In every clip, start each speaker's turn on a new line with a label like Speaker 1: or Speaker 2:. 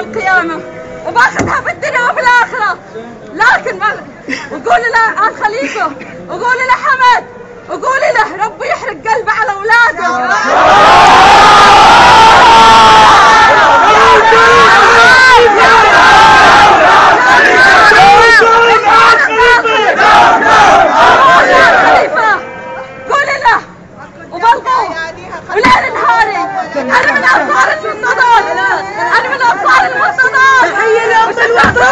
Speaker 1: القيامة وباخذها بالدنيا وبالآخرة. لكن وقولي له آل خليفة، وقولي له حمد، وقولي له ربي يحرق قلبه على أولاده. قولي له وبلغوا وليل نهاري أنا من أنصار المنتظر، أنا من أنصار المنتظر. تحية لأم الوطن.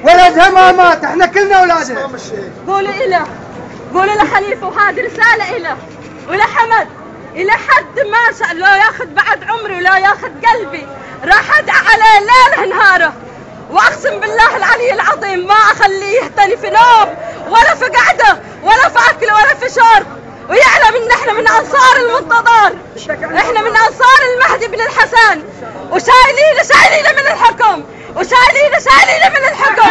Speaker 2: ولدها ما مات، احنا كلنا اولادنا.
Speaker 1: قولي له خليفه، وهذه رساله له ولحمد، الى حد ما شاء الله ياخذ بعد عمري ولا ياخذ قلبي، راح ادعى عليه ليله نهاره، واقسم بالله العلي العظيم ما اخليه يهتني في نوم ولا في قعده ولا في اكل ولا في شرب، ويعلم ان احنا من انصار المنتظر، احنا من انصار المهدي بن الحسن، وشايلين من الحكم، وشايلين من الحكم.